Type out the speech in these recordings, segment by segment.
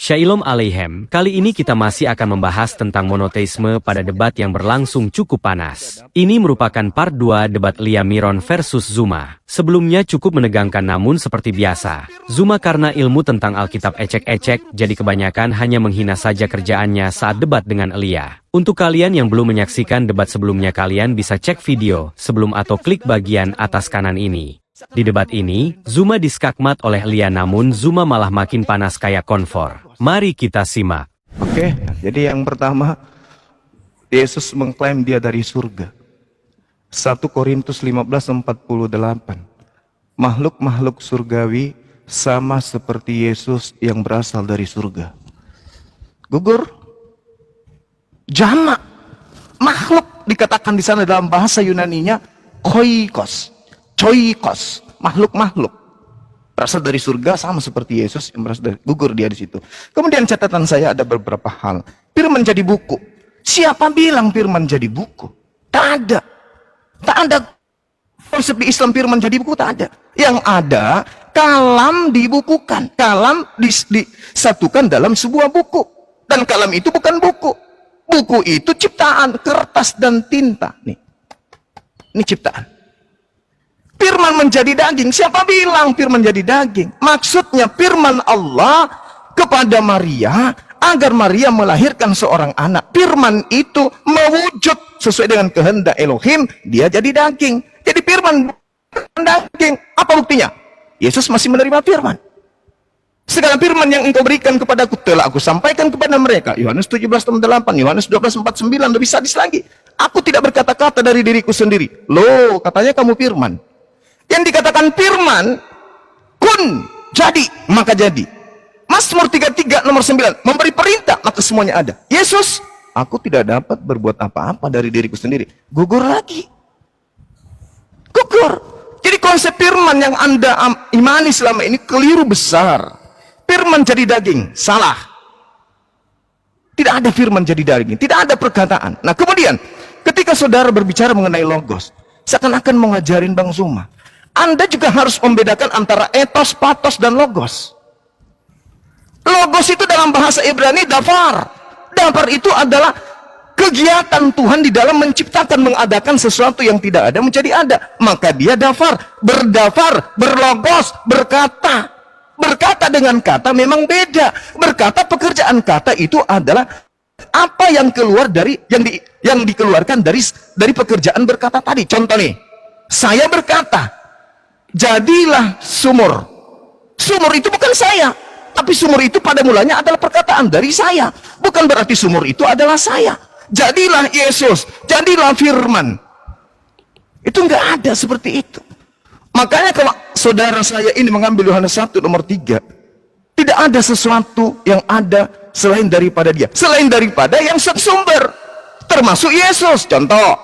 Shalom Aleichem, kali ini kita masih akan membahas tentang monoteisme pada debat yang berlangsung cukup panas. Ini merupakan part 2 debat Lia Miron versus Zuma. Sebelumnya cukup menegangkan namun seperti biasa. Zuma karena ilmu tentang Alkitab ecek-ecek, jadi kebanyakan hanya menghina saja kerjaannya saat debat dengan Lia. Untuk kalian yang belum menyaksikan debat sebelumnya kalian bisa cek video sebelum atau klik bagian atas kanan ini. Di debat ini, Zuma diskakmat oleh Lia namun Zuma malah makin panas kayak konfor. Mari kita simak. Oke, jadi yang pertama, Yesus mengklaim dia dari surga. 1 Korintus 15:48. Makhluk-makhluk surgawi sama seperti Yesus yang berasal dari surga. Gugur. Jamak. Makhluk dikatakan di sana dalam bahasa Yunaninya koikos. Coikos, makhluk-makhluk berasal dari surga sama seperti Yesus yang berasal dari gugur dia di situ. Kemudian catatan saya ada beberapa hal. Firman jadi buku. Siapa bilang firman jadi buku? Tak ada. Tak ada konsep di Islam firman jadi buku, tak ada. Yang ada kalam dibukukan, kalam disatukan dalam sebuah buku. Dan kalam itu bukan buku. Buku itu ciptaan, kertas dan tinta. Nih. Ini ciptaan. Firman menjadi daging. Siapa bilang firman jadi daging? Maksudnya firman Allah kepada Maria agar Maria melahirkan seorang anak. Firman itu mewujud sesuai dengan kehendak Elohim. Dia jadi daging. Jadi firman daging. Apa buktinya? Yesus masih menerima firman. Segala firman yang engkau berikan kepadaku telah aku sampaikan kepada mereka. Yohanes 17:8, Yohanes 12:49, lebih sadis lagi. Aku tidak berkata-kata dari diriku sendiri. Loh, katanya kamu firman. Yang dikatakan firman, kun, jadi, maka jadi. Mazmur 33 nomor 9, memberi perintah, maka semuanya ada. Yesus, aku tidak dapat berbuat apa-apa dari diriku sendiri. Gugur lagi. Gugur. Jadi konsep firman yang Anda imani selama ini keliru besar. Firman jadi daging, salah. Tidak ada firman jadi daging, tidak ada perkataan. Nah kemudian, ketika saudara berbicara mengenai logos, seakan-akan mengajarin Bang Zuma. Anda juga harus membedakan antara etos, patos, dan logos. Logos itu dalam bahasa Ibrani dafar. Dafar itu adalah kegiatan Tuhan di dalam menciptakan, mengadakan sesuatu yang tidak ada menjadi ada. Maka dia dafar, berlogos, berkata. Berkata dengan kata memang beda. Berkata, pekerjaan kata itu adalah apa yang keluar dari yang dikeluarkan dari pekerjaan berkata tadi. Contoh nih, saya berkata, jadilah sumur. Sumur itu bukan saya, tapi sumur itu pada mulanya adalah perkataan dari saya. Bukan berarti sumur itu adalah saya. Jadilah Yesus, jadilah firman. Itu enggak ada seperti itu. Makanya kalau saudara saya ini mengambil Yohanes 1 nomor 3, tidak ada sesuatu yang ada selain daripada dia. Selain daripada yang sumber, termasuk Yesus. Contoh,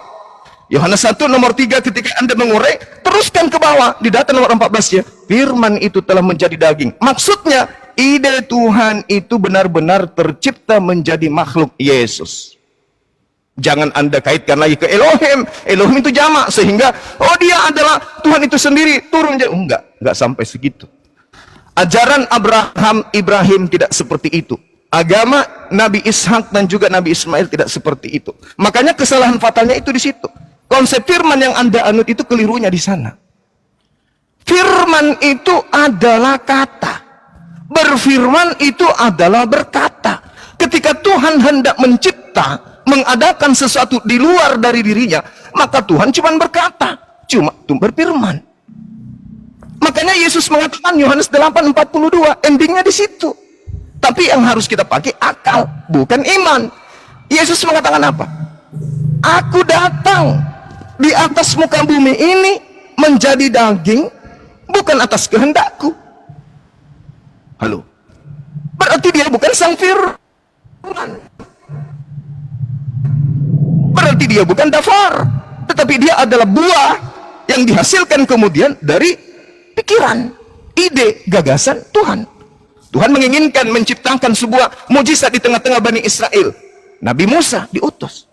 Yohanes 1 nomor 3 ketika Anda mengurai, teruskan ke bawah di data nomor 14 ya. Firman itu telah menjadi daging. Maksudnya ide Tuhan itu benar-benar tercipta menjadi makhluk Yesus. Jangan Anda kaitkan lagi ke Elohim. Elohim itu jamak sehingga oh dia adalah Tuhan itu sendiri turun jadi enggak sampai segitu. Ajaran Ibrahim tidak seperti itu. Agama Nabi Ishak dan juga Nabi Ismail tidak seperti itu. Makanya kesalahan fatalnya itu di situ. Konsep firman yang Anda anut itu kelirunya di sana. Firman itu adalah kata. Berfirman itu adalah berkata. Ketika Tuhan hendak mencipta, mengadakan sesuatu di luar dari dirinya, maka Tuhan cuma berkata, cuma berfirman. Makanya Yesus mengatakan Yohanes 8:42, endingnya di situ. Tapi yang harus kita pakai akal, bukan iman. Yesus mengatakan apa? Aku datang di atas muka bumi ini menjadi daging, bukan atas kehendakku. Halo? Berarti dia bukan sang firman. Berarti dia bukan dafar, tetapi dia adalah buah yang dihasilkan kemudian dari pikiran, ide, gagasan Tuhan. Tuhan menginginkan menciptakan sebuah mujizat di tengah-tengah Bani Israel. Nabi Musa diutus.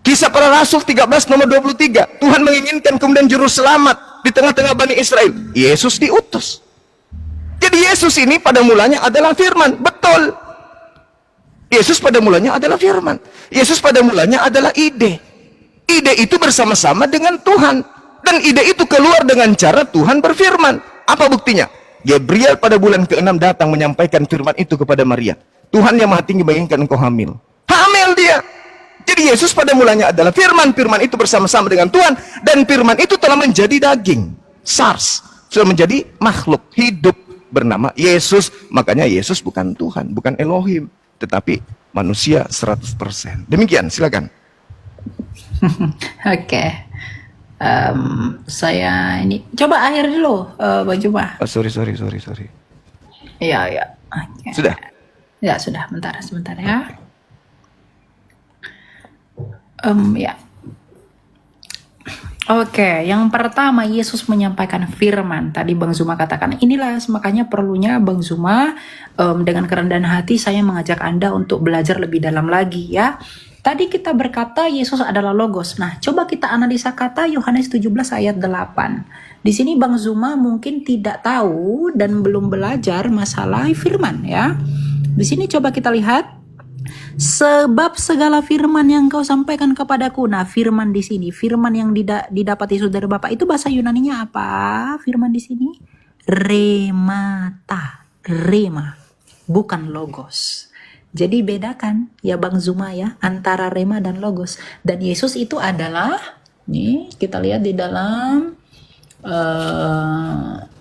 Kisah para Rasul 13 nomor 23. Tuhan menginginkan kemudian juru selamat di tengah-tengah Bani Israel. Yesus diutus. Jadi Yesus ini pada mulanya adalah firman. Betul, Yesus pada mulanya adalah firman. Yesus pada mulanya adalah ide. Ide itu bersama-sama dengan Tuhan. Dan ide itu keluar dengan cara Tuhan berfirman. Apa buktinya? Gabriel pada bulan ke-6 datang menyampaikan firman itu kepada Maria. Tuhan yang Maha Tinggi menginginkan engkau hamil. Hamil dia. Jadi Yesus pada mulanya adalah firman. Firman itu bersama-sama dengan Tuhan. Dan firman itu telah menjadi daging. SARS. Sudah menjadi makhluk hidup bernama Yesus. Makanya Yesus bukan Tuhan, bukan Elohim, tetapi manusia 100%. Demikian, silakan. Oke. Saya ini coba akhir dulu, Bang Juma. Oh, sorry. Iya, iya. Oke. Sudah. Ya, sudah. Sebentar ya. Ya. Oke, yang pertama Yesus menyampaikan firman. Tadi Bang Zuma katakan, inilah makanya perlunya Bang Zuma dengan kerendahan hati saya mengajak Anda untuk belajar lebih dalam lagi ya. Tadi kita berkata Yesus adalah Logos. Nah, coba kita analisa kata Yohanes 17 ayat 8. Di sini Bang Zuma mungkin tidak tahu dan belum belajar masalah firman ya. Di sini coba kita lihat. Sebab segala firman yang kau sampaikan kepadaku. Nah, firman di sini, firman yang didapati saudara Bapak itu bahasa Yunaninya apa? Firman di sini remata, rema, bukan logos. Jadi bedakan ya Bang Zuma ya antara rema dan logos. Dan Yesus itu adalah, nih kita lihat di dalam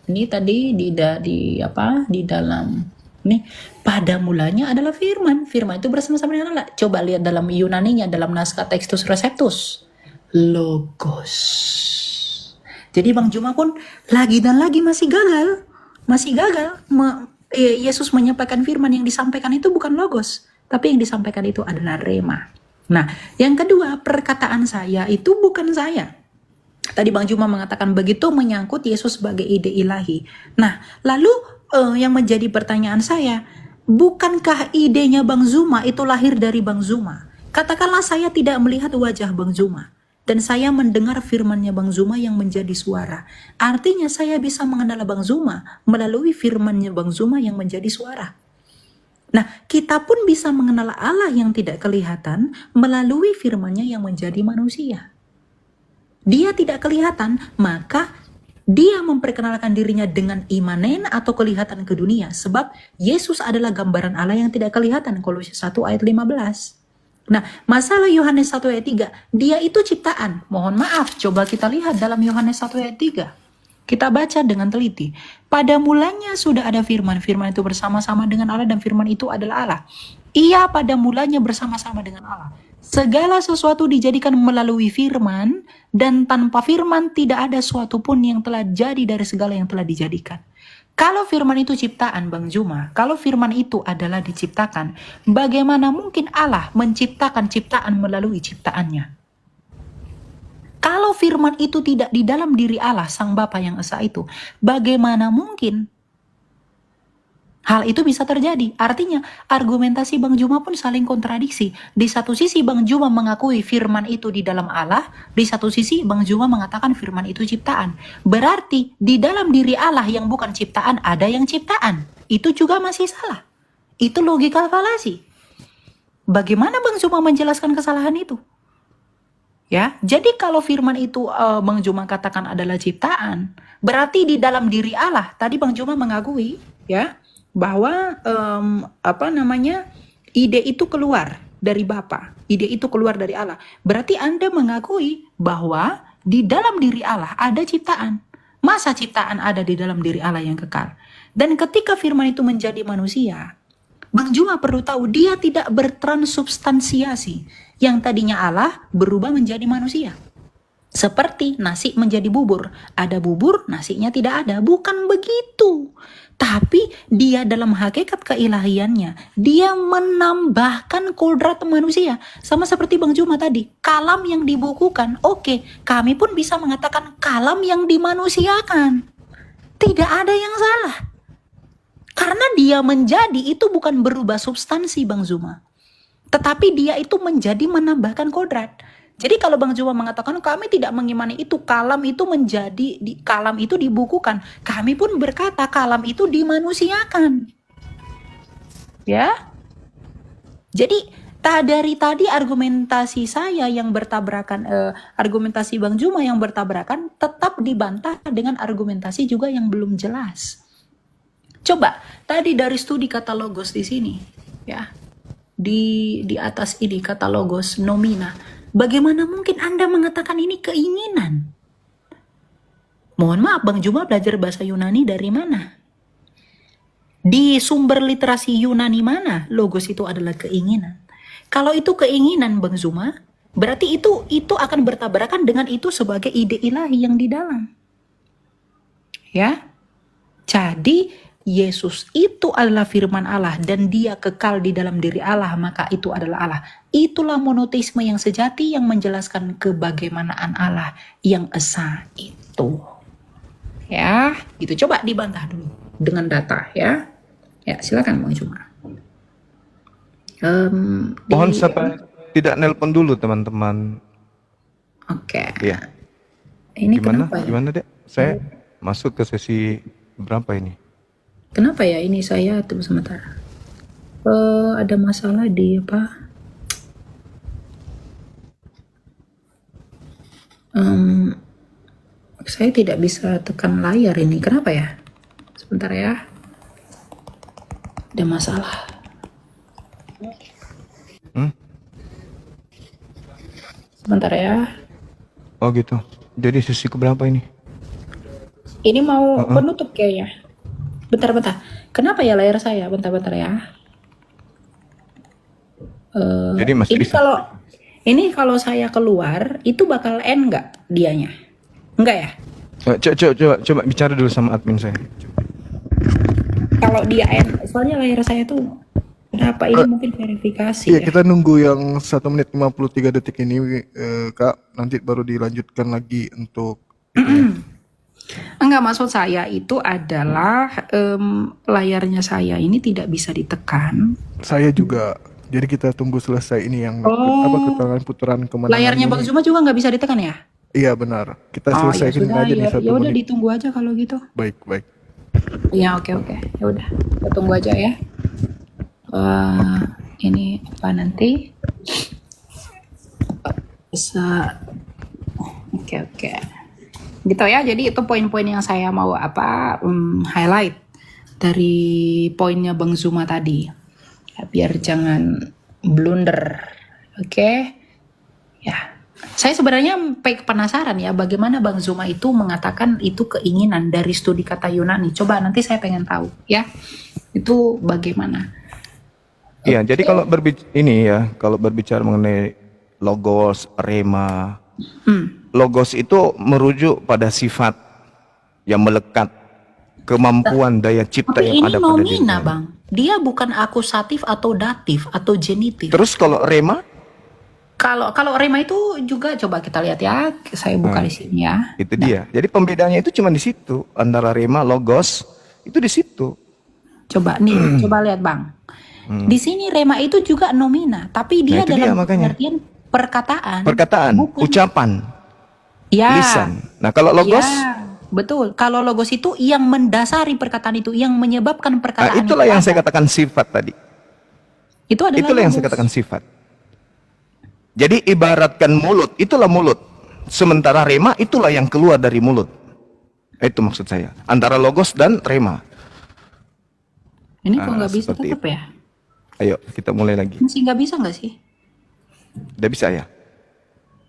ini tadi di dalam nih, pada mulanya adalah firman. Firman itu bersama-sama dengan Allah. Coba lihat dalam Yunaninya, dalam naskah Textus Receptus. Logos. Jadi Bang Juma pun lagi dan lagi masih gagal. Yesus menyampaikan firman, yang disampaikan itu bukan logos. Tapi yang disampaikan itu adalah rema. Nah, yang kedua, perkataan saya itu bukan saya. Tadi Bang Juma mengatakan begitu menyangkut Yesus sebagai ide ilahi. Nah, lalu yang menjadi pertanyaan saya, bukankah idenya Bang Zuma itu lahir dari Bang Zuma? Katakanlah saya tidak melihat wajah Bang Zuma, dan saya mendengar firmannya Bang Zuma yang menjadi suara. Artinya saya bisa mengenal Bang Zuma melalui firmannya Bang Zuma yang menjadi suara. Nah, kita pun bisa mengenal Allah yang tidak kelihatan melalui firmannya yang menjadi manusia. Dia tidak kelihatan, maka dia memperkenalkan dirinya dengan imanen atau kelihatan ke dunia. Sebab Yesus adalah gambaran Allah yang tidak kelihatan. Kolose 1 ayat 15. Nah, masalah Yohanes 1 ayat 3. Dia itu ciptaan. Mohon maaf, coba kita lihat dalam Yohanes 1 ayat 3. Kita baca dengan teliti. Pada mulanya sudah ada firman. Firman itu bersama-sama dengan Allah dan firman itu adalah Allah. Ia pada mulanya bersama-sama dengan Allah. Segala sesuatu dijadikan melalui firman, dan tanpa firman tidak ada suatu pun yang telah jadi dari segala yang telah dijadikan. Kalau firman itu ciptaan Bang Juma, kalau firman itu adalah diciptakan, bagaimana mungkin Allah menciptakan ciptaan melalui ciptaannya? Kalau firman itu tidak di dalam diri Allah, Sang Bapa yang Esa itu, bagaimana mungkin hal itu bisa terjadi? Artinya argumentasi Bang Juma pun saling kontradiksi. Di satu sisi Bang Juma mengakui firman itu di dalam Allah, di satu sisi Bang Juma mengatakan firman itu ciptaan. Berarti di dalam diri Allah yang bukan ciptaan ada yang ciptaan. Itu juga masih salah. Itu logika falasi. Bagaimana Bang Juma menjelaskan kesalahan itu? Ya, jadi kalau firman itu Bang Juma katakan adalah ciptaan, berarti di dalam diri Allah. Tadi Bang Juma mengakui ya bahwa ide itu keluar dari Bapa, ide itu keluar dari Allah. Berarti Anda mengakui bahwa di dalam diri Allah ada ciptaan. Masa ciptaan ada di dalam diri Allah yang kekal? Dan ketika firman itu menjadi manusia, Bang Juma perlu tahu dia tidak bertransubstansiasi. Yang tadinya Allah berubah menjadi manusia. Seperti nasi menjadi bubur. Ada bubur, nasinya tidak ada. Bukan begitu. Tapi dia dalam hakikat keilahiannya, dia menambahkan kodrat manusia. Sama seperti Bang Juma tadi, kalam yang dibukukan. Oke, kami pun bisa mengatakan kalam yang dimanusiakan. Tidak ada yang salah. Karena dia menjadi itu bukan berubah substansi Bang Zuma. Tetapi dia itu menjadi menambahkan kodrat. Jadi kalau Bang Juma mengatakan kami tidak mengimani itu, kalam itu menjadi, kalam itu dibukukan. Kami pun berkata kalam itu dimanusiakan. Ya. Jadi dari tadi argumentasi saya yang bertabrakan, argumentasi Bang Juma yang bertabrakan tetap dibantah dengan argumentasi juga yang belum jelas. Coba tadi dari studi kata logos di sini, ya, di atas ini kata logos nomina. Bagaimana mungkin Anda mengatakan ini keinginan? Mohon maaf, Bang Juma belajar bahasa Yunani dari mana? Di sumber literasi Yunani mana logos itu adalah keinginan? Kalau itu keinginan, Bang Zuma, berarti itu akan bertabrakan dengan itu sebagai ide ilahi yang di dalam. Ya. Jadi Yesus itu adalah firman Allah dan dia kekal di dalam diri Allah, maka itu adalah Allah. Itulah monoteisme yang sejati yang menjelaskan kebagaimanaan Allah yang esa itu. Ya, gitu. Coba dibantah dulu dengan data, ya. Ya, silakan Bang Juma. Mohon sampai tidak nelpon dulu teman-teman. Oke. Iya. Ini Gimana? kenapa ya? Gimana, Dek? Saya masuk ke sesi berapa ini? Kenapa ya ini saya tunggu sebentar. Ada masalah di apa? Saya tidak bisa tekan layar ini. Kenapa ya? Sebentar ya. Ada masalah. Sebentar ya. Oh gitu. Jadi sesi keberapa ini? Ini mau penutup kayaknya. Bentar. Kenapa ya layar saya? Bentar ya. Jadi masih Ini bisa. kalau saya keluar itu bakal end nggak dianya? Enggak ya? Coba bicara dulu sama admin saya. Kalau dia end, soalnya layar saya tuh kenapa ini mungkin verifikasi Iya, ya? kita nunggu yang 1 menit 53 detik ini, Kak. Nanti baru dilanjutkan lagi untuk Enggak, maksud saya itu adalah layarnya saya ini tidak bisa ditekan. saya juga. Jadi kita tunggu selesai ini yang keterangan putaran kemenangan. Layarnya Bang Zuma juga nggak bisa ditekan ya? Iya benar. Kita Oh ya selesaikan sudah, aja nih ya 1 udah menit. ditunggu aja kalau gitu. Baik. Ya oke. Ya udah, kita tunggu aja ya. Ini apa nanti? Bisa. Oke. Gitu ya. Jadi itu poin-poin yang saya mau highlight dari poinnya Bang Zuma tadi. Ya, biar jangan blunder. Oke. Ya. Saya sebenarnya penasaran ya bagaimana Bang Zuma itu mengatakan itu keinginan dari studi kata Yunani. Coba nanti saya pengen tahu ya. Itu bagaimana? Iya, jadi kalau berbicara mengenai logos, rema, logos itu merujuk pada sifat yang melekat, kemampuan daya cipta Tapi yang ini ada pada diri. nomina, Bang. Dia bukan akusatif atau datif atau genitif. Terus kalau rema, Kalau rema itu juga coba kita lihat ya. Saya buka di sini ya. itu dia. Jadi pembedanya itu cuma di situ antara rema, logos, itu di situ. Coba nih, coba lihat Bang. Di sini rema itu juga nomina, tapi dia itu dia, dalam makanya. pengertian perkataan. Perkataan, bukan- ucapan, Ya. lisan. Nah kalau logos, Ya, betul. Kalau logos itu yang mendasari perkataan itu, yang menyebabkan nah, perkataan itulah itu yang ada. saya katakan sifat tadi. Itu adalah Itulah yang logos. saya katakan sifat. Jadi ibaratkan mulut, itulah mulut. Sementara rema, itulah yang keluar dari mulut. Itu maksud saya. Antara logos dan rema. Ini kok nggak bisa seperti tetap ya? Ayo, kita mulai lagi. Masih nggak bisa nggak sih? Udah bisa ya?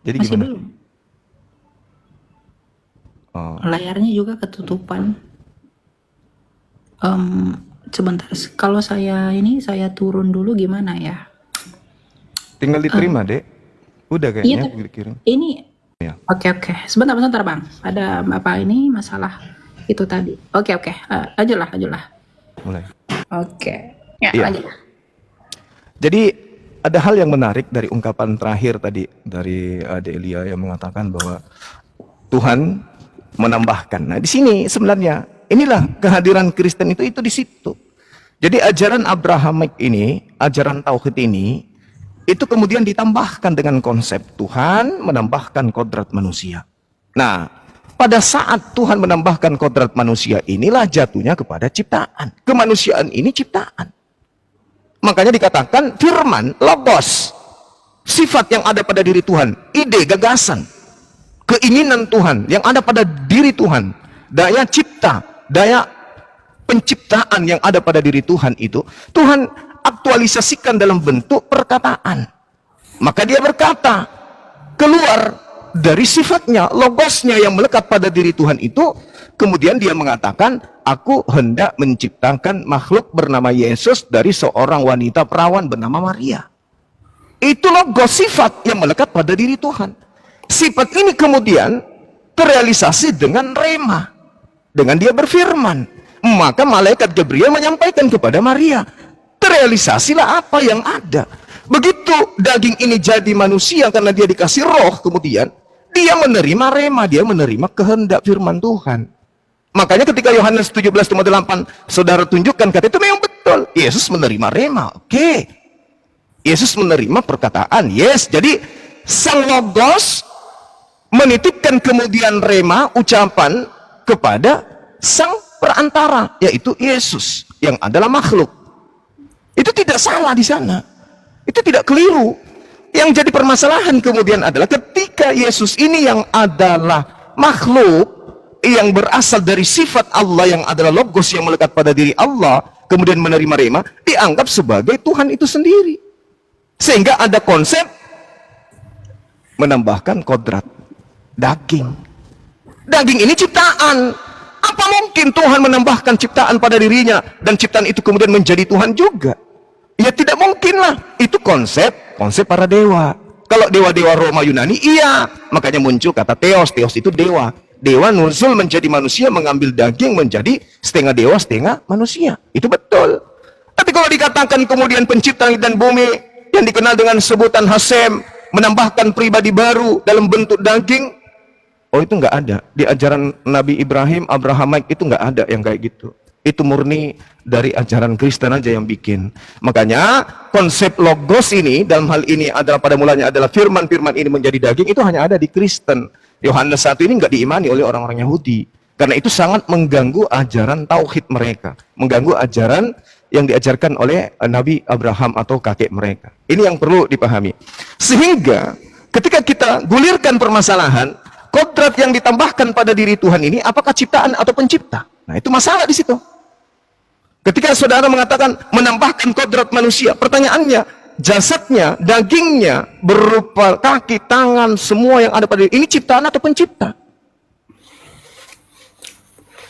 Jadi Masih gimana? belum. Oh, Layarnya juga ketutupan. Sebentar. Kalau saya turun dulu gimana ya? tinggal diterima, Dek. Udah Iya, kayaknya tapi dikirim. ini. Ya. Oke. Sebentar Bang. Ada apa ini masalah itu tadi? Oke. Lanjutlah. Mulai. Oke. Ya, Iya. lanjutlah. Jadi ada hal yang menarik dari ungkapan terakhir tadi dari Delia yang mengatakan bahwa Tuhan menambahkan. Nah, di sini sebenarnya inilah kehadiran Kristen itu di situ. Jadi ajaran Abrahamik ini, ajaran tauhid ini itu kemudian ditambahkan dengan konsep Tuhan menambahkan kodrat manusia. Nah, pada saat Tuhan menambahkan kodrat manusia inilah jatuhnya kepada ciptaan. Kemanusiaan ini ciptaan. Makanya dikatakan firman, logos, sifat yang ada pada diri Tuhan, ide, gagasan, keinginan Tuhan yang ada pada diri Tuhan, daya cipta, daya penciptaan yang ada pada diri Tuhan itu, Tuhan aktualisasikan dalam bentuk perkataan. Maka dia berkata, keluar dari sifatnya, logosnya yang melekat pada diri Tuhan itu, kemudian dia mengatakan, aku hendak menciptakan makhluk bernama Yesus dari seorang wanita perawan bernama Maria. Itu logos, sifat yang melekat pada diri Tuhan. Sifat ini kemudian terrealisasi dengan rema, dengan dia berfirman. Maka malaikat Gabriel menyampaikan kepada Maria, terrealisasilah apa yang ada. Begitu daging ini jadi manusia karena dia dikasih roh, kemudian dia menerima rema, dia menerima kehendak firman Tuhan. Makanya ketika Yohanes 17:8 saudara tunjukkan kata itu memang betul. Yesus menerima rema. Oke. Yesus menerima perkataan. Yes. Jadi sang logos menitipkan kemudian rema, ucapan kepada sang perantara, yaitu Yesus yang adalah makhluk. Itu tidak salah di sana. Itu tidak keliru. Yang jadi permasalahan kemudian adalah ketika Yesus ini yang adalah makhluk, yang berasal dari sifat Allah yang adalah logos yang melekat pada diri Allah, kemudian menerima rema, dianggap sebagai Tuhan itu sendiri. Sehingga ada konsep menambahkan kodrat daging. Daging ini ciptaan. Apa mungkin Tuhan menambahkan ciptaan pada dirinya dan ciptaan itu kemudian menjadi Tuhan juga? Ya tidak mungkin lah. Itu konsep para dewa. Kalau dewa-dewa Roma Yunani, iya. Makanya muncul kata Theos. Theos itu dewa. Dewa nuzul menjadi manusia, mengambil daging menjadi setengah dewa, setengah manusia. Itu betul. Tapi kalau dikatakan kemudian pencipta langit dan bumi yang dikenal dengan sebutan Hasem, menambahkan pribadi baru dalam bentuk daging, oh itu nggak ada. Di ajaran Nabi Ibrahim, Abrahamaik itu nggak ada yang kayak gitu. Itu murni dari ajaran Kristen aja yang bikin. Makanya konsep logos ini dalam hal ini adalah pada mulanya adalah firman-firman ini menjadi daging, itu hanya ada di Kristen. Yohanes 1 ini nggak diimani oleh orang-orang Yahudi. Karena itu sangat mengganggu ajaran tauhid mereka. Mengganggu ajaran yang diajarkan oleh Nabi Abraham atau kakek mereka. Ini yang perlu dipahami. Sehingga ketika kita gulirkan permasalahan, kodrat yang ditambahkan pada diri Tuhan ini apakah ciptaan atau pencipta? Nah itu masalah di situ. Ketika saudara mengatakan menambahkan kodrat manusia, pertanyaannya, jasadnya, dagingnya, berupa kaki, tangan, semua yang ada pada diri, ini ciptaan atau pencipta?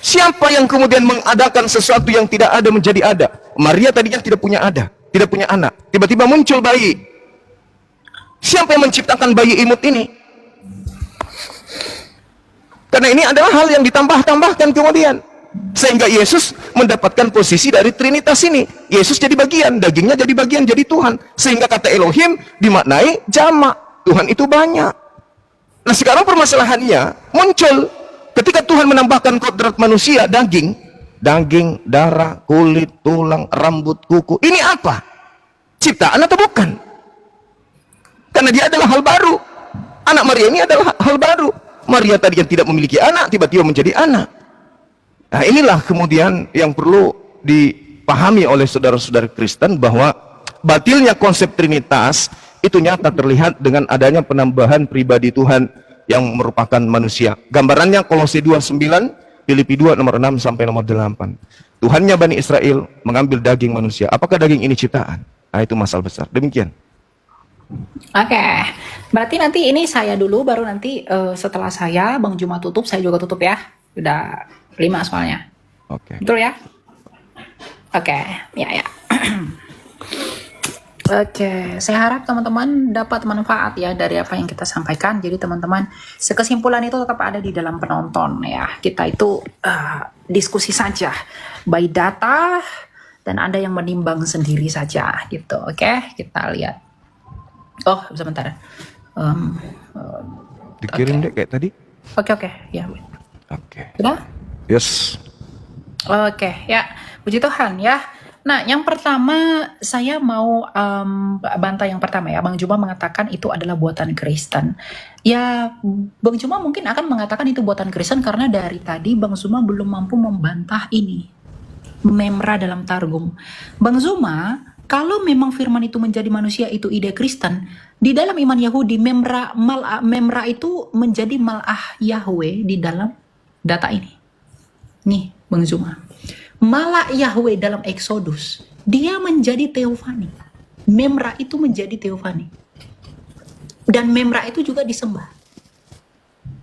Siapa yang kemudian mengadakan sesuatu yang tidak ada menjadi ada? Maria tadinya tidak punya anak, tiba-tiba muncul bayi. Siapa yang menciptakan bayi imut ini? Karena ini adalah hal yang ditambah-tambahkan kemudian. Sehingga Yesus mendapatkan posisi dari Trinitas ini. Yesus jadi bagian, dagingnya jadi bagian, jadi Tuhan. Sehingga kata Elohim dimaknai jamak. Tuhan itu banyak. Nah sekarang permasalahannya muncul. Ketika Tuhan menambahkan kodrat manusia, daging, darah, kulit, tulang, rambut, kuku. Ini apa? Ciptaan atau bukan? Karena dia adalah hal baru. Anak Maria ini adalah hal baru. Maria tadi yang tidak memiliki anak, tiba-tiba menjadi anak. Nah inilah kemudian yang perlu dipahami oleh saudara-saudara Kristen, bahwa batilnya konsep Trinitas itu nyata terlihat dengan adanya penambahan pribadi Tuhan yang merupakan manusia. Gambarannya Kolose 2:9, Filipi 2 nomor 6 sampai nomor 8. Tuhannya Bani Israel mengambil daging manusia. Apakah daging ini ciptaan? Nah itu masalah besar. Demikian. Oke, berarti nanti ini saya dulu, baru nanti setelah saya, Bang Juma tutup, saya juga tutup ya. Udah 5 soalnya. Oke. Betul ya? Oke, ya. Oke, saya harap teman-teman dapat manfaat ya dari apa yang kita sampaikan. Jadi teman-teman, kesimpulan itu tetap ada di dalam penonton ya. Kita itu diskusi saja by data, dan ada yang menimbang sendiri saja gitu. Oke, kita lihat. Oh, sebentar. Dikirim deh kayak tadi. Oke, ya. Oke. Sudah? Yes. Oke, ya. Puji Tuhan ya. Nah, yang pertama saya mau bantah yang pertama ya. Bang Juma mengatakan itu adalah buatan Kristen. Ya, Bang Juma mungkin akan mengatakan itu buatan Kristen karena dari tadi Bang Juma belum mampu membantah ini. Memra dalam Targum. Bang Zuma Kalau memang firman itu menjadi manusia itu ide Kristen, di dalam iman Yahudi Memra itu menjadi Mal'ah Yahweh di dalam data ini. Nih, Bang Zuma. Malak Yahweh dalam Exodus, dia menjadi teofani. Memra itu menjadi teofani. Dan Memra itu juga disembah.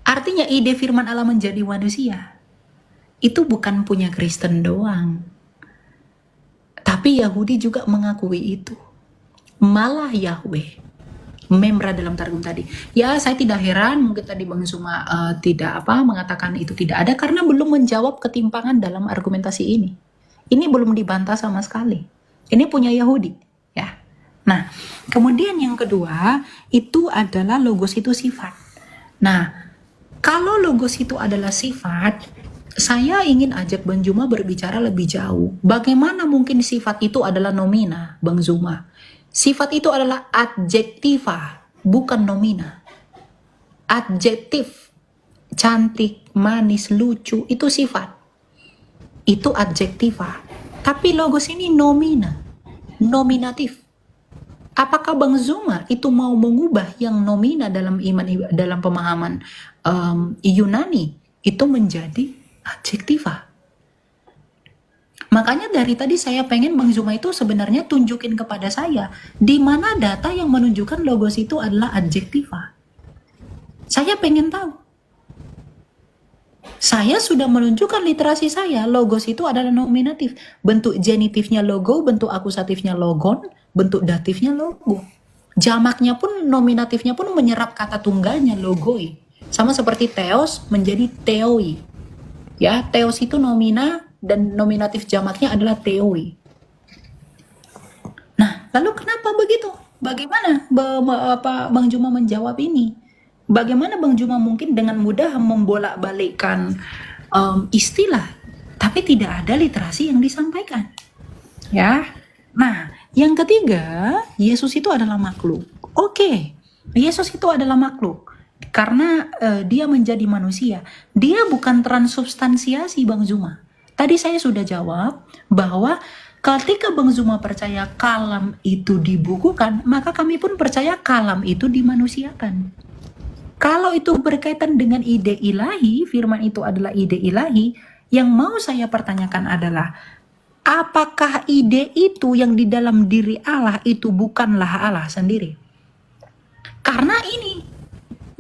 Artinya ide firman Allah menjadi manusia itu bukan punya Kristen doang. Tapi Yahudi juga mengakui itu. Malah Yahweh. Memra dalam Targum tadi. Ya, saya tidak heran mungkin tadi Bang Zuma tidak mengatakan itu tidak ada karena belum menjawab ketimpangan dalam argumentasi ini. Ini belum dibantah sama sekali. Ini punya Yahudi, ya. Nah, kemudian yang kedua itu adalah logos itu sifat. Nah, kalau logos itu adalah sifat, saya ingin ajak Bang Zuma berbicara lebih jauh. Bagaimana mungkin sifat itu adalah nomina, Bang Zuma? Sifat itu adalah adjektiva, bukan nomina. Adjektif, cantik, manis, lucu, itu sifat. Itu adjektiva. Tapi logos ini nomina, nominatif. Apakah Bang Zuma itu mau mengubah yang nomina dalam dalam pemahaman Yunani itu menjadi adjektiva? Makanya dari tadi saya pengen Bang Zuma itu sebenarnya tunjukin kepada saya di mana data yang menunjukkan logos itu adalah adjektiva. Saya pengen tahu. Saya sudah menunjukkan literasi saya, logos itu adalah nominatif. Bentuk genitifnya logo, bentuk akusatifnya logon, bentuk datifnya logo. Jamaknya pun, nominatifnya pun menyerap kata tunggalnya logoi. Sama seperti theos menjadi theoi. Ya, theos itu nomina dan nominatif jamaknya adalah theoi. Nah, lalu kenapa begitu? Bagaimana Bang Zuma menjawab ini? Bagaimana Bang Zuma mungkin dengan mudah membolak-balikkan istilah, tapi tidak ada literasi yang disampaikan? Ya. Nah, yang ketiga, Yesus itu adalah makhluk. Oke, Yesus itu adalah makhluk karena dia menjadi manusia. Dia bukan transubstansiasi, Bang Zuma. Tadi saya sudah jawab bahwa ketika Bang Zuma percaya kalam itu dibukukan, maka kami pun percaya kalam itu dimanusiakan. Kalau itu berkaitan dengan ide ilahi, firman itu adalah ide ilahi, yang mau saya pertanyakan adalah, apakah ide itu yang di dalam diri Allah itu bukanlah Allah sendiri? Karena ini,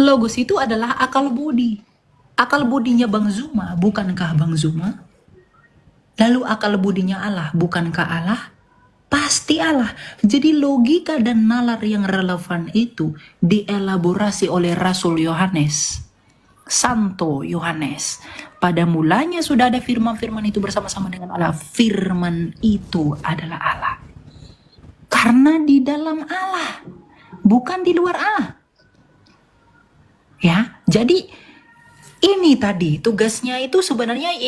logos itu adalah akal budi. Akal budinya Bang Zuma, bukankah Bang Zuma? Lalu akal budinya Allah, bukankah Allah? Pasti Allah. Jadi logika dan nalar yang relevan itu dielaborasi oleh Rasul Yohanes, Santo Yohanes. Pada mulanya sudah ada firman-firman itu bersama-sama dengan Allah. Firman itu adalah Allah. Karena di dalam Allah, bukan di luar Allah. Ya, jadi ini tadi tugasnya itu sebenarnya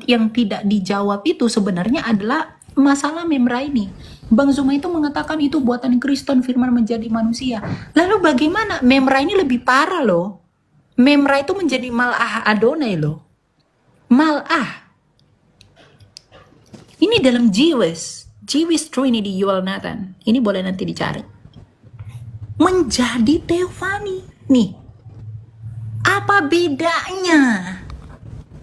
yang tidak dijawab itu sebenarnya adalah masalah Memra ini. Bang Zuma itu mengatakan itu buatan Kristen, firman menjadi manusia. Lalu bagaimana? Memra ini lebih parah loh. Memra itu menjadi Mal'ah Adonai loh. Mal'ah. Ini dalam Jewish Trinity Yuval Nathan. Ini boleh nanti dicari. Menjadi Theophany. Nih. Apa bedanya?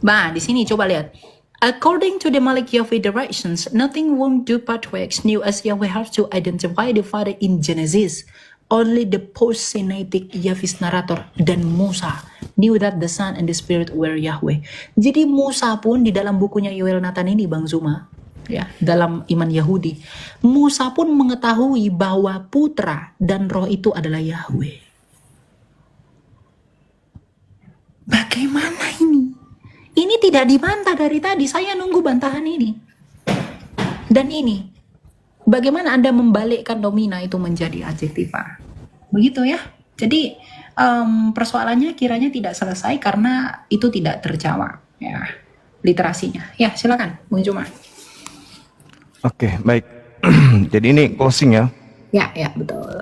Bah, di sini coba lihat. According to the Malik Yahweh directions, nothing won't do but works new as Yahweh has to identify the Father in Genesis. Only the post-Sinaitic Yahweh's narrator dan Musa knew that the Son and the Spirit were Yahweh. Jadi Musa pun di dalam bukunya Yoel Nathan ini, Bang Zuma, ya, dalam iman Yahudi, Musa pun mengetahui bahwa putra dan roh itu adalah Yahweh. Bagaimana ini? Ini tidak dibantah dari tadi, saya nunggu bantahan ini. Dan ini, bagaimana Anda membalikkan nomina itu menjadi adjektiva? Begitu ya. Jadi persoalannya kiranya tidak selesai karena itu tidak terjawab. Ya, literasinya. Ya, silakan, Bung Zuma. Oke, baik. Jadi ini closing ya. Ya, betul.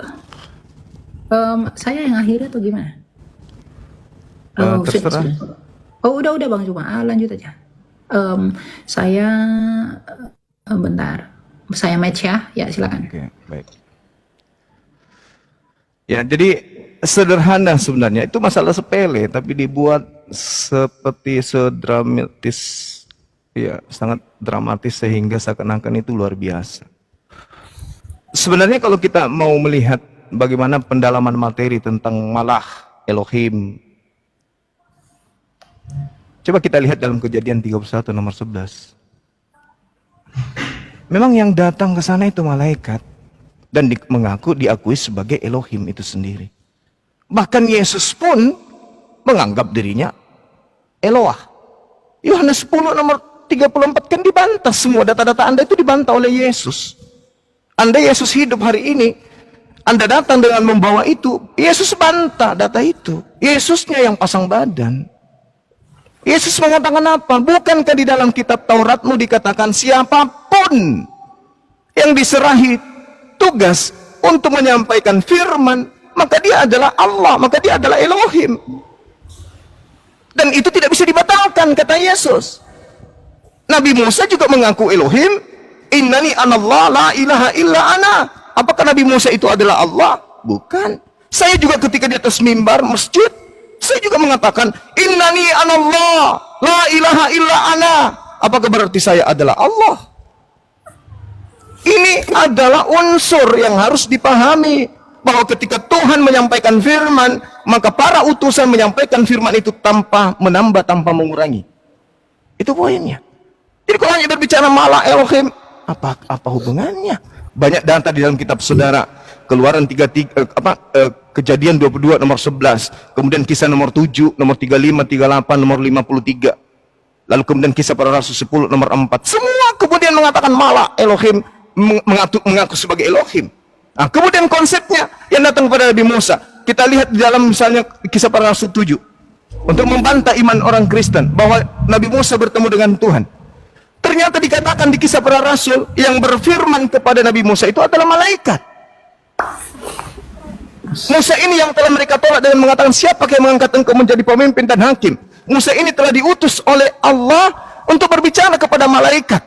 Saya yang akhirnya atau gimana? Terserah. Sudah. Oh, udah Bang Zuma. Lanjut aja. Saya bentar. Saya match ya. Ya, silakan. Oke, baik. Ya, jadi sederhana sebenarnya, itu masalah sepele, tapi dibuat seperti sedramatis, ya sangat dramatis sehingga seakan-akan itu luar biasa. Sebenarnya kalau kita mau melihat bagaimana pendalaman materi tentang malah Elohim, coba kita lihat dalam Kejadian 31 nomor 11. Memang yang datang ke sana itu malaikat dan diakui sebagai Elohim itu sendiri. Bahkan Yesus pun menganggap dirinya Eloah. Yohanes 10 nomor 34 kan dibantah, semua data-data Anda itu dibantah oleh Yesus. Anda Yesus hidup hari ini, Anda datang dengan membawa itu, Yesus bantah data itu. Yesusnya yang pasang badan. Yesus mengatakan apa? Bukankah di dalam kitab Tauratmu dikatakan siapapun yang diserahi tugas untuk menyampaikan firman, maka dia adalah Allah, maka dia adalah Elohim. Dan itu tidak bisa dibatalkan, kata Yesus. Nabi Musa juga mengaku Elohim, innani anallah la ilaha illa ana. Apakah Nabi Musa itu adalah Allah? Bukan. Saya juga ketika di atas mimbar masjid, saya juga mengatakan innani anallah la ilaha illa ana. Apakah berarti saya adalah Allah? Ini adalah unsur yang harus dipahami, bahwa ketika Tuhan menyampaikan firman, maka para utusan menyampaikan firman itu tanpa menambah, tanpa mengurangi. Itu poinnya. Jadi kalau hanya berbicara malah Elohim, apa hubungannya? Banyak data di dalam kitab saudara. Keluaran Kejadian 22 nomor 11, kemudian Kisah nomor 7, nomor 35, 38, nomor 53. Lalu kemudian Kisah Para Rasul 10 nomor 4. Semua kemudian mengatakan malah Elohim, mengaku sebagai Elohim. Nah, kemudian konsepnya yang datang kepada Nabi Musa, kita lihat di dalam misalnya Kisah Para Rasul 7, untuk membantah iman orang Kristen bahwa Nabi Musa bertemu dengan Tuhan. Ternyata dikatakan di Kisah Para Rasul, yang berfirman kepada Nabi Musa itu adalah malaikat. Musa ini yang telah mereka tolak dengan mengatakan, siapa yang mengangkat engkau menjadi pemimpin dan hakim? Musa ini telah diutus oleh Allah untuk berbicara kepada malaikat.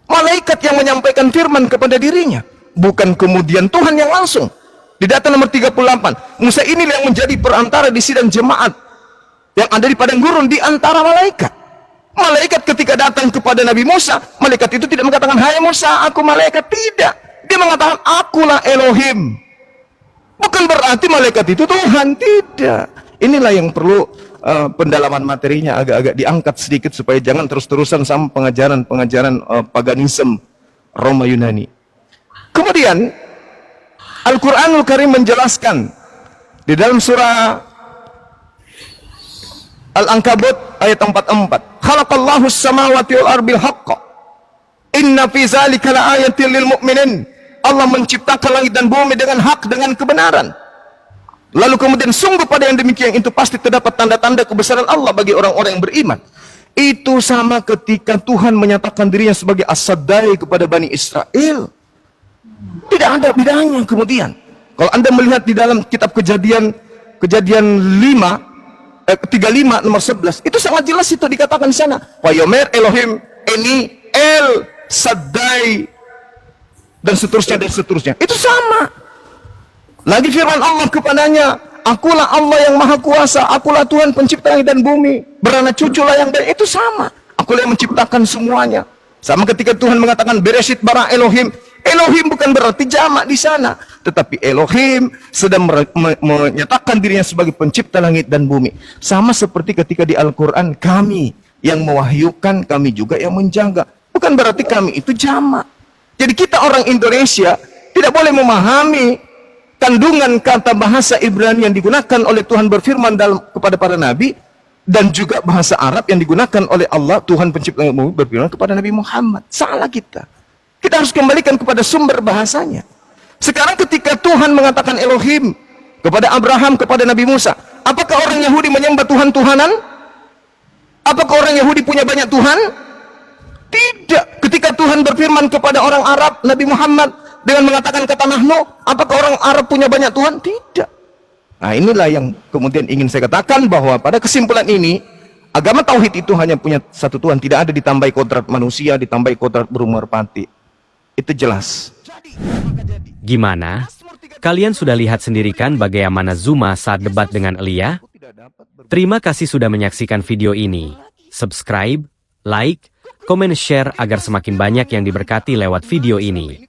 Malaikat yang menyampaikan firman kepada dirinya, bukan kemudian Tuhan yang langsung. Di data nomor 38, Musa ini yang menjadi perantara di sidang jemaat yang ada di padang gurun di antara malaikat. Malaikat ketika datang kepada Nabi Musa, malaikat itu tidak mengatakan, hai Musa, aku malaikat. Tidak. Dia mengatakan, akulah Elohim. Bukan berarti malaikat itu Tuhan. Tidak. Inilah yang perlu pendalaman materinya agak-agak diangkat sedikit, supaya jangan terus-terusan sama pengajaran-pengajaran paganisme Roma Yunani. Kemudian Al-Quranul Karim menjelaskan di dalam surah Al-Ankabut ayat 44. Khalaqallahu as-samawati wal ardi bil haqq. Inna fi dzalika laayatin lil mu'minin. Allah menciptakan langit dan bumi dengan hak, dengan kebenaran. Lalu kemudian sungguh pada yang demikian itu pasti terdapat tanda-tanda kebesaran Allah bagi orang-orang yang beriman. Itu sama ketika Tuhan menyatakan dirinya sebagai As-Saddai kepada Bani Israel. Tidak ada bedanya kemudian. Kalau Anda melihat di dalam kitab Kejadian 35 nomor 11, itu sangat jelas itu dikatakan di sana. Wa yomer Elohim eni El Saddai, dan seterusnya. Itu sama. Lagi firman Allah kepadanya, akulah Allah yang maha kuasa, akulah Tuhan pencipta langit dan bumi, beranak cuculah yang baik. Itu sama. Akulah yang menciptakan semuanya. Sama ketika Tuhan mengatakan Bereshit bara Elohim. Elohim bukan berarti jamak di sana, tetapi Elohim sedang menyatakan dirinya sebagai pencipta langit dan bumi. Sama seperti ketika di Al-Quran, kami yang mewahyukan, kami juga yang menjaga. Bukan berarti kami itu jamak. Jadi kita orang Indonesia tidak boleh memahami kandungan kata bahasa Ibrani yang digunakan oleh Tuhan berfirman kepada para nabi, dan juga bahasa Arab yang digunakan oleh Allah, Tuhan pencipta bumi, berfirman kepada Nabi Muhammad. Salah kita. Kita harus kembalikan kepada sumber bahasanya. Sekarang ketika Tuhan mengatakan Elohim kepada Abraham, kepada Nabi Musa, apakah orang Yahudi menyembah Tuhan-Tuhanan? Apakah orang Yahudi punya banyak Tuhan? Tidak. Ketika Tuhan berfirman kepada orang Arab, Nabi Muhammad dengan mengatakan kata nahnu, apakah orang Arab punya banyak Tuhan? Tidak. Nah, inilah yang kemudian ingin saya katakan, bahwa pada kesimpulan ini, agama tauhid itu hanya punya satu Tuhan, tidak ada ditambahi kodrat manusia, ditambahi kodrat burung merpati. Itu jelas. Gimana? Kalian sudah lihat sendiri kan bagaimana Zuma saat debat dengan Elia? Terima kasih sudah menyaksikan video ini. Subscribe, like, komen, share agar semakin banyak yang diberkati lewat video ini.